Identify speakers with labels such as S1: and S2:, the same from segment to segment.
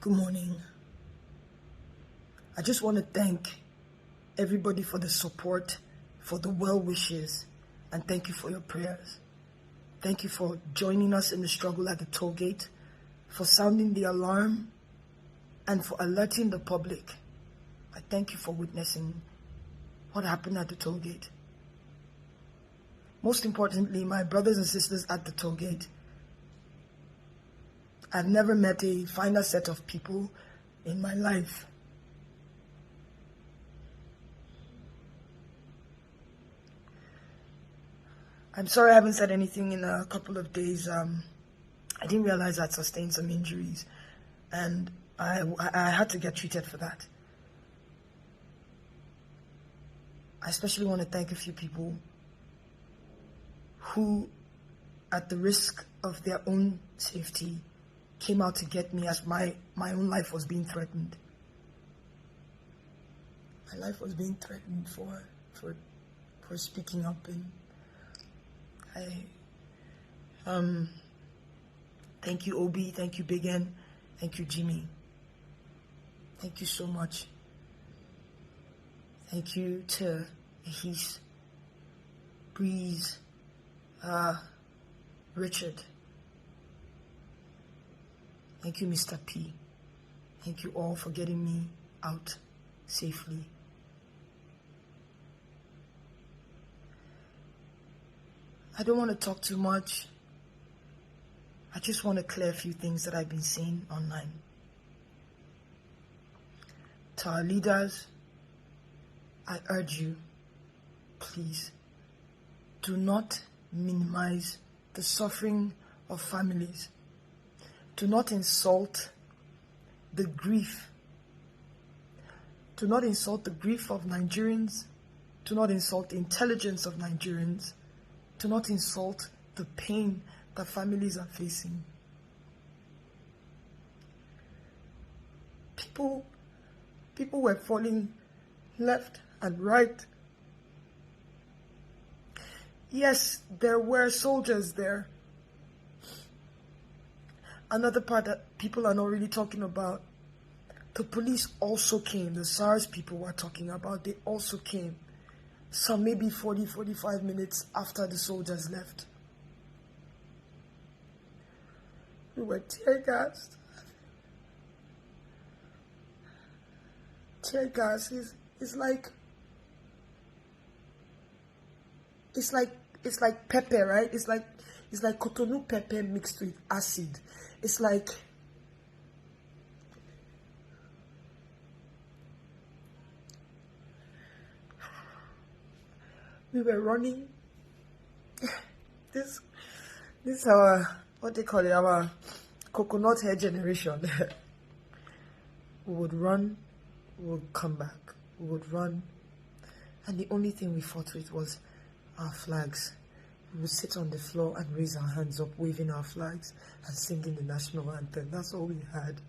S1: Good morning. I just want to thank everybody for the support, for the well wishes, and thank you for your prayers. Thank you for joining us in the struggle at the toll gate, for sounding the alarm, and for alerting the public. I thank you for witnessing what happened at the toll gate. Most importantly, my brothers and sisters at the toll gate, I've never met a finer set of people in my life. I'm sorry I haven't said anything in a couple of days. I didn't realize I'd sustained some injuries, and I had to get treated for that. I especially want to thank a few people who, at the risk of their own safety, came out to get me as my own life was being threatened. My life was being threatened for speaking up, and thank you Obi, thank you Big N, thank you Jimmy. Thank you so much. Thank you to Ahis, Breeze, Richard. Thank you, Mr. P. Thank you all for getting me out safely. I don't want to talk too much. I just want to clear a few things that I've been seeing online. To our leaders, I urge you, please, do not minimize the suffering of families. Do not insult the grief. Do not insult the grief of Nigerians. Do not insult the intelligence of Nigerians. Do not insult the pain that families are facing. People were falling left and right. Yes, there were soldiers there. Another part that people are not really talking about, the police also came. The SARS people were talking about, they also came. Some maybe 40-45 minutes after the soldiers left. We were tear gassed. Tear gas is like pepper, right? It's like Cotonou pepper mixed with acid. It's like we were running. This our, what they call it, our coconut hair generation. We would run, we would come back, we would run, and the only thing we fought with was our flags. We would sit on the floor and raise our hands up, waving our flags and singing the national anthem. That's all we had.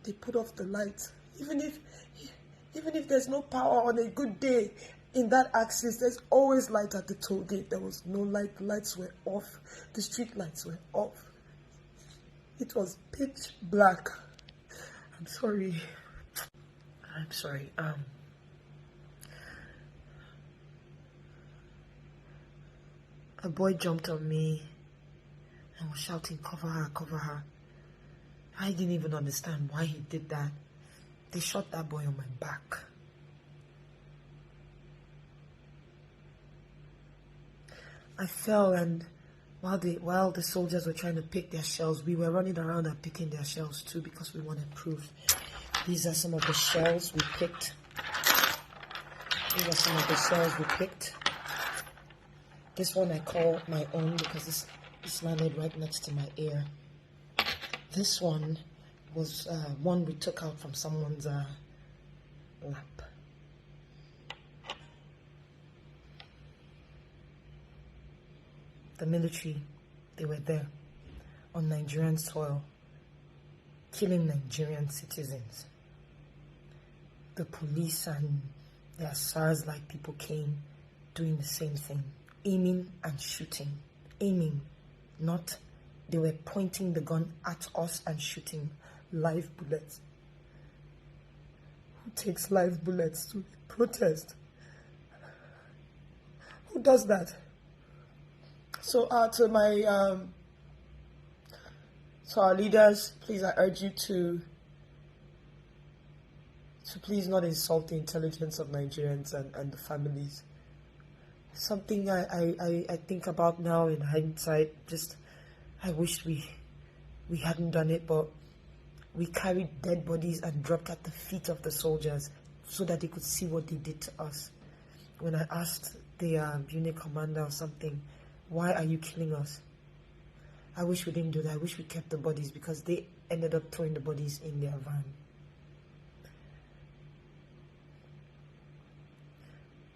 S1: They put off the lights. Even if there's no power on a good day in that axis, there's always light at the toll gate. There was no light. The lights were off. The street lights were off. It was pitch black. I'm sorry. A boy jumped on me and was shouting, "Cover her, cover her." I didn't even understand why he did that. They shot that boy on my back. I fell, and while the soldiers were trying to pick their shells, we were running around and picking their shells too because we wanted proof. These are some of the shells we picked. This one I call my own because this landed right next to my ear. This one was one we took out from someone's lap. The military, they were there on Nigerian soil, killing Nigerian citizens. The police and their SARS-like people came doing the same thing, aiming and shooting. Aiming, not They were pointing the gun at us and shooting live bullets. Who takes live bullets to protest? Who does that? So to our leaders, please, I urge you to please not insult the intelligence of Nigerians and the families. Something I think about now in hindsight, just I wish we hadn't done it, but we carried dead bodies and dropped at the feet of the soldiers so that they could see what they did to us. When I asked the unit commander or something, why are you killing us? I wish we didn't do that. I wish we kept the bodies, because they ended up throwing the bodies in their van.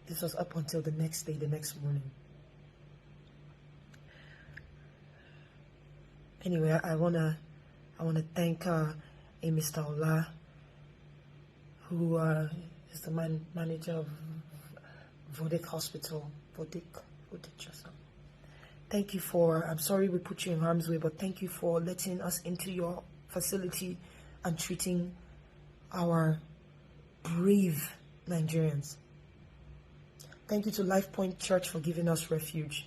S1: This was up until the next day, the next morning. Anyway, I wanna thank a Mr. Ola, who is the manager of Vodik Hospital. Vodik just. Thank you for, I'm sorry we put you in harm's way, but thank you for letting us into your facility and treating our brave Nigerians. Thank you to Life Point Church for giving us refuge.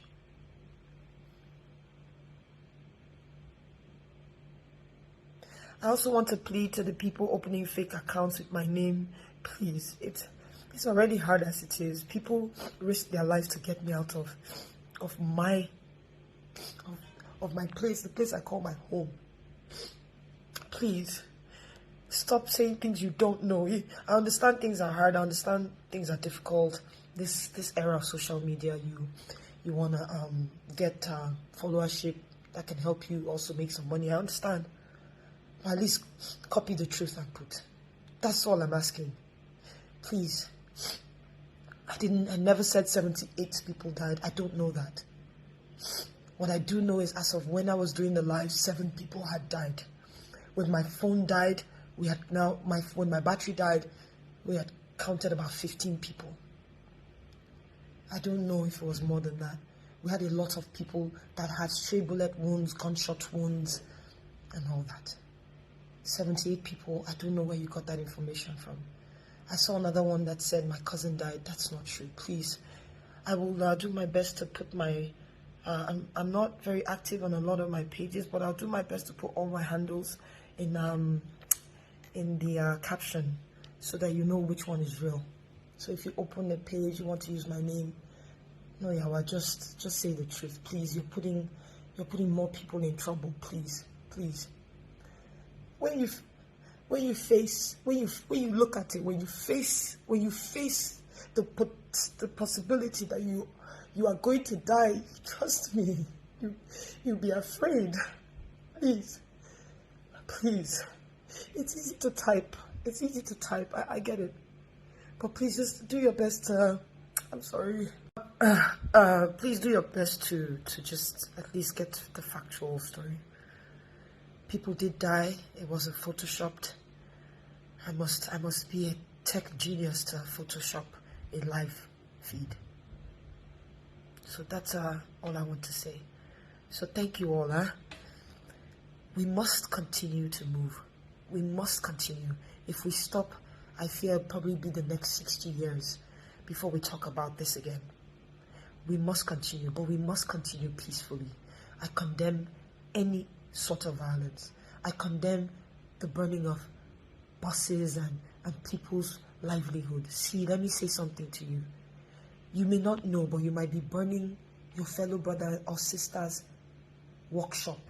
S1: I also want to plead to the people opening fake accounts with my name. Please, it's already hard as it is. People risk their lives to get me out of my place, the place I call my home. Please, stop saying things you don't know. I understand things are hard. I understand things are difficult. This era of social media, you wanna get followership that can help you also make some money. I understand. But at least copy the truth and put. That's all I'm asking. Please. I never said 78 people died. I don't know that. What I do know is, as of when I was doing the live, 7 people had died. When my phone died, when my battery died, we had counted about 15 people. I don't know if it was more than that. We had a lot of people that had stray bullet wounds, gunshot wounds, and all that. 78 people, I don't know where you got that information from. I saw another one that said my cousin died. That's not true. Please, I will do my best to put my... I'm not very active on a lot of my pages, but I'll do my best to put all my handles in the caption so that you know which one is real. So if you open the page, you want to use my name, no, Yawa, just say the truth, please. You're putting more people in trouble, please. When you look at it, when you face the possibility that you are going to die, trust me, you'll be afraid. Please. It's easy to type. I get it. But please just do your best to, I'm sorry. Please do your best to just at least get the factual story. People did die. It wasn't photoshopped. I must be a tech genius to Photoshop a live feed. So that's all I want to say. So thank you all. We must continue to move. We must continue. If we stop, I fear it'll probably be the next 60 years before we talk about this again. We must continue, but we must continue peacefully. I condemn any sort of violence. I condemn the burning of buses and people's livelihood. See, let me say something to you. You may not know, but you might be burning your fellow brother or sister's workshop,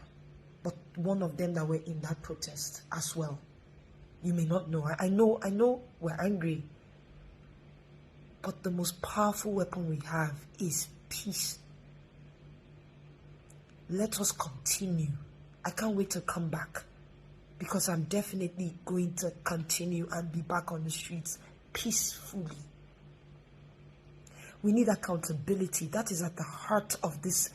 S1: but one of them that were in that protest as well. You may not know. I know we're angry, but the most powerful weapon we have is peace. Let us continue. I can't wait to come back, because I'm definitely going to continue and be back on the streets peacefully. We need accountability. That is at the heart of this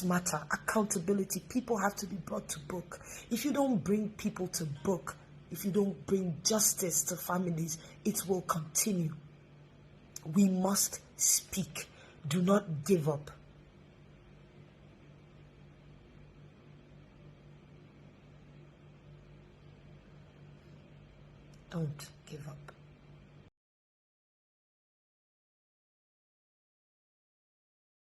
S1: matter. Accountability. People have to be brought to book. If you don't bring people to book, if you don't bring justice to families, it will continue. We must speak. Do not give up. Don't give up.